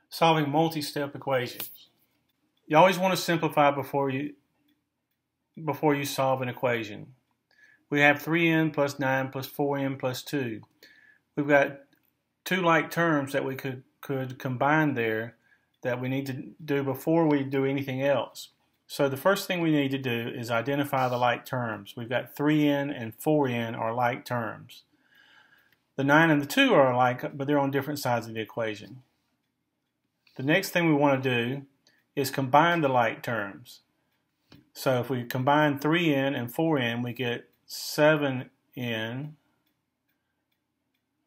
Solving multi-step equations. You always want to simplify before you solve an equation. We have 3n plus 9 plus 4n plus 2. We've got two like terms that we could combine there that we need to do before we do anything else. So the first thing we need to do is identify the like terms. We've got 3n and 4n are like terms. The 9 and the 2 are alike, but they're on different sides of the equation. The next thing we want to do is combine the like terms. So if we combine 3n and 4n, we get 7n.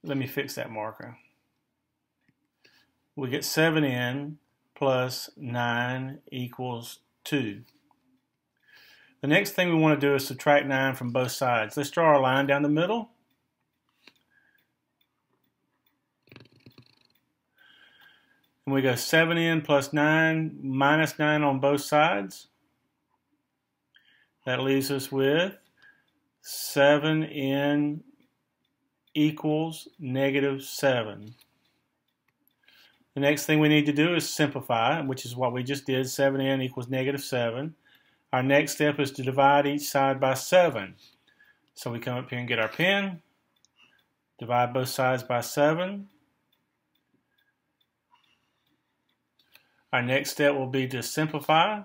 Let me fix that marker. We get 7n plus 9 equals 2. The next thing we want to do is subtract 9 from both sides. Let's draw our line down the middle. And we go 7n plus 9 minus 9 on both sides. That leaves us with 7n equals negative 7. The next thing we need to do is simplify, which is what we just did. 7n equals negative 7. Our next step is to divide each side by 7. So we come up here and get our pen, divide both sides by 7. Our next step will be to simplify,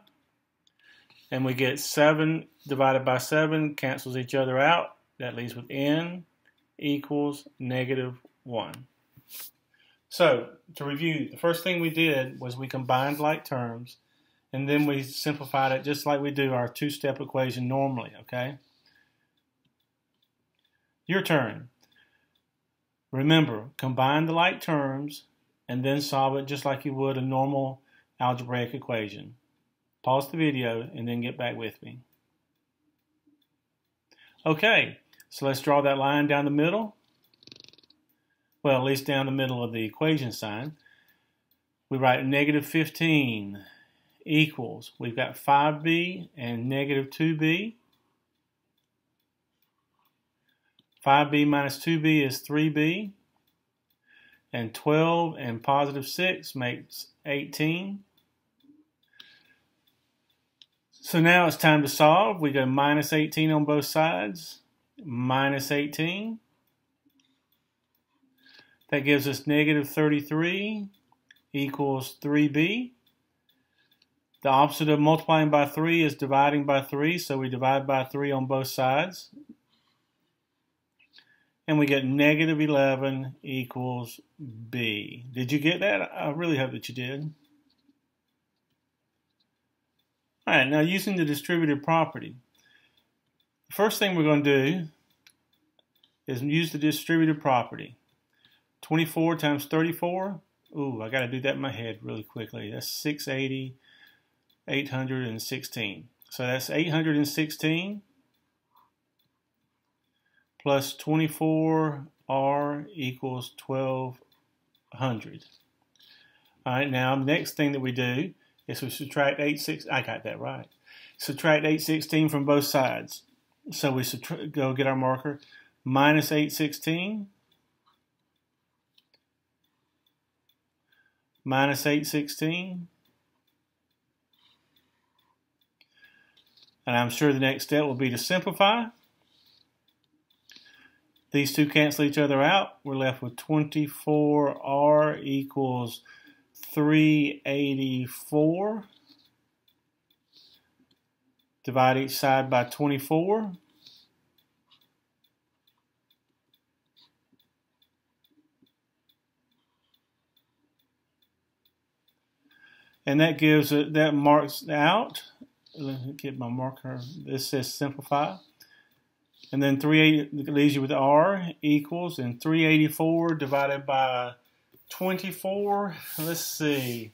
and we get 7 divided by 7 cancels each other out. That leaves with n equals negative 1. So, to review, the first thing we did was we combined like terms, and then we simplified it just like we do our two-step equation normally, okay? Your turn. Remember, combine the like terms, and then solve it just like you would a normal algebraic equation. Pause the video and then get back with me. Okay, so let's draw that line down the middle. Well, at least down the middle of the equation sign. We write negative 15 equals, we've got 5b and negative 2b. 5b minus 2b is 3b. And 12 and positive 6 makes 18. So now it's time to solve. We go minus 18 on both sides, minus 18. That gives us negative 33 equals 3b. The opposite of multiplying by 3 is dividing by 3, so we divide by 3 on both sides. And we get negative 11 equals b. Did you get that? I really hope that you did. All right, now using the distributive property. The first thing we're going to do is use the distributive property. 24 times 34. Ooh, I got to do that in my head really quickly. That's 680, 816. So that's 816 plus 24r equals 1200. All right, now the next thing that we do is we subtract 816. I got that right. Subtract 816 from both sides. So we go get our marker. Minus 816 minus 816. And I'm sure the next step will be to simplify. These two cancel each other out. We're left with 24r equals 384. Divide each side by 24. And that marks out. Let me get my marker. This says simplify. And then 380 leaves you with r equals, and 384 divided by 24. Let's see.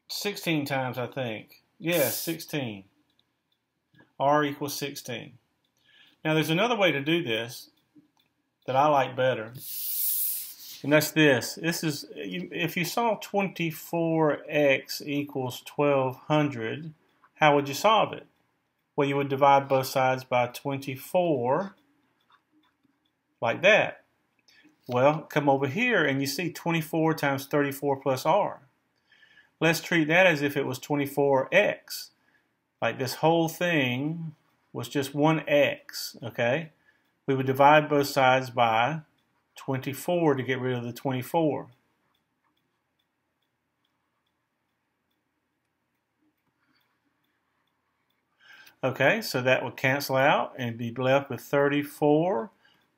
16 times, I think. Yeah, 16. R equals 16. Now there's another way to do this that I like better. And that's this. This is, if you saw 24x equals 1200, how would you solve it? Well, you would divide both sides by 24, like that. Well, come over here and you see 24 times 34 plus r. Let's treat that as if it was 24x. Like this whole thing was just one x, okay? We would divide both sides by 24 to get rid of the 24. Okay, so that would cancel out and be left with 34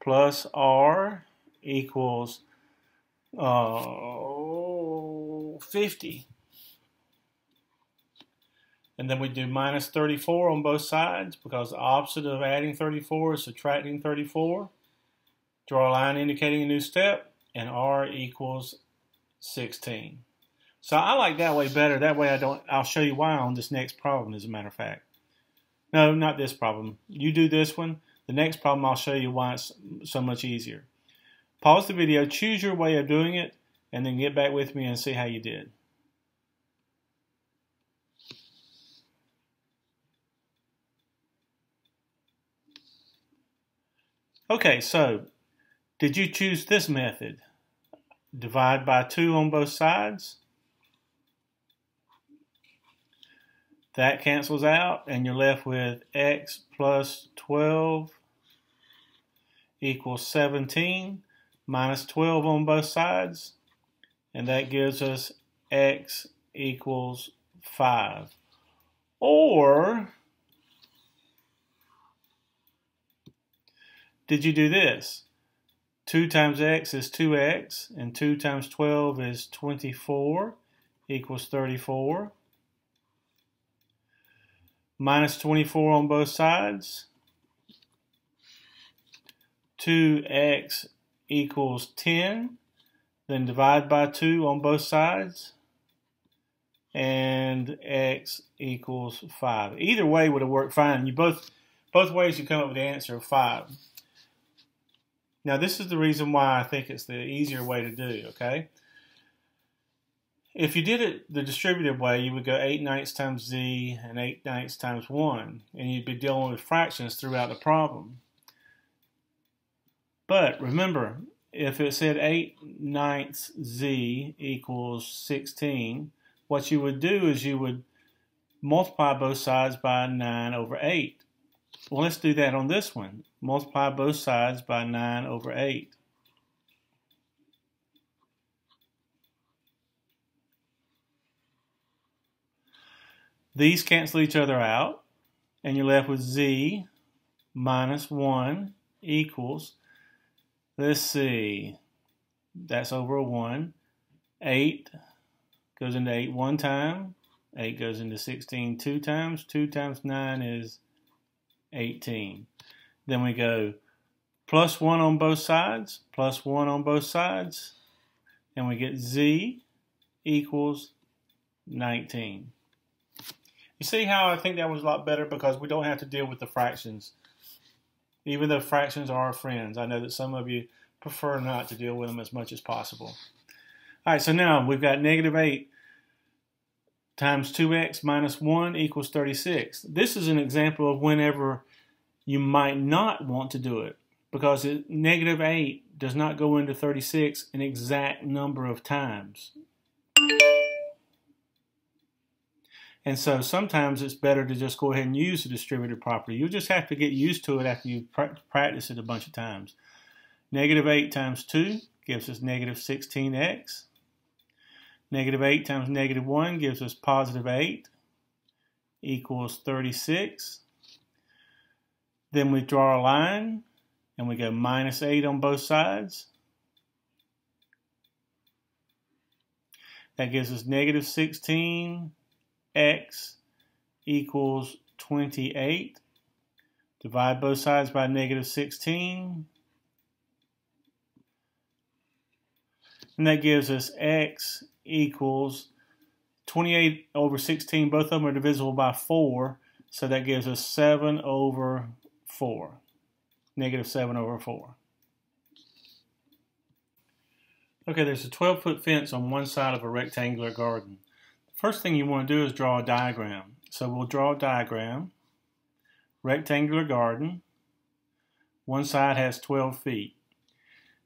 plus r equals 50. And then we do minus 34 on both sides because the opposite of adding 34 is subtracting 34. Draw a line indicating a new step, and r equals 16. So I like that way better. That way I'll show you why on this next problem, as a matter of fact. No, not this problem. You do this one. The next problem I'll show you why it's so much easier. Pause the video, choose your way of doing it, and then get back with me and see how you did. Okay, so did you choose this method? Divide by 2 on both sides. That cancels out, and you're left with x plus 12 equals 17, minus 12 on both sides, and that gives us x equals 5. Or did you do this? 2 times x is 2x, and 2 times 12 is 24, equals 34. Minus 24 on both sides. 2x equals 10. Then divide by 2 on both sides. And x equals 5. Either way would have worked fine. Both ways you come up with the answer of 5. Now this is the reason why I think it's the easier way to do, okay? If you did it the distributive way, you would go 8/9 times z and 8/9 times 1, and you'd be dealing with fractions throughout the problem. But remember, if it said 8/9 z equals 16, what you would do is you would multiply both sides by 9 over 8. Well, let's do that on this one. Multiply both sides by 9 over 8. These cancel each other out, and you're left with z minus 1 equals, let's see, that's over a 1. 8 goes into 8 one time. 8 goes into 16 two times. 2 times 9 is 18. Then we go plus 1 on both sides, plus 1 on both sides, and we get z equals 19. You see how I think that was a lot better because we don't have to deal with the fractions. Even though fractions are our friends, I know that some of you prefer not to deal with them as much as possible. All right, so now we've got negative 8 times 2x minus 1 equals 36. This is an example of whenever you might not want to do it because negative 8 does not go into 36 an exact number of times. And so sometimes it's better to just go ahead and use the distributive property. You'll just have to get used to it after you practice it a bunch of times. Negative 8 times 2 gives us negative 16x. Negative 8 times negative 1 gives us positive 8 equals 36. Then we draw a line and we go minus 8 on both sides. That gives us negative 16 x equals 28. Divide both sides by negative 16. And that gives us x equals 28 over 16. Both of them are divisible by 4. So that gives us 7 over 4. Negative 7 over 4. Okay, there's a 12-foot fence on one side of a rectangular garden. First thing you want to do is draw a diagram. So we'll draw a diagram. Rectangular garden. One side has 12 feet.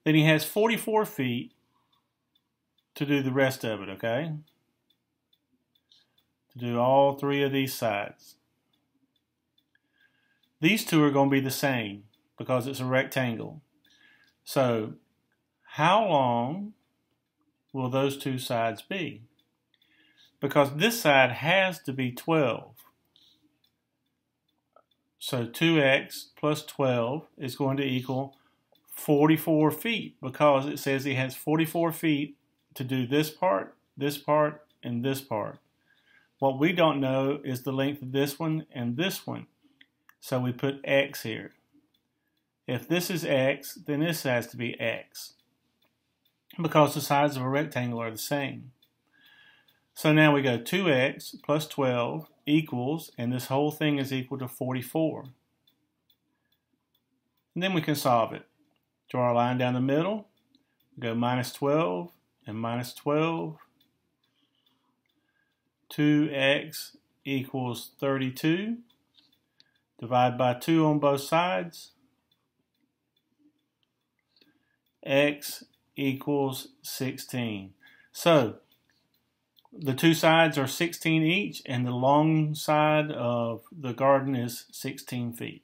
Then he has 44 feet to do the rest of it, okay? To do all three of these sides. These two are going to be the same because it's a rectangle. So, how long will those two sides be? Because this side has to be 12. So 2x plus 12 is going to equal 44 feet because it says he has 44 feet to do this part, and this part. What we don't know is the length of this one and this one. So we put x here. If this is x, then this has to be x because the sides of a rectangle are the same. So now we go 2x plus 12 equals, and this whole thing is equal to 44. And then we can solve it. Draw a line down the middle, go minus 12 and minus 12. 2x equals 32. Divide by 2 on both sides. X equals 16. So, the two sides are 16 each, and the long side of the garden is 16 feet.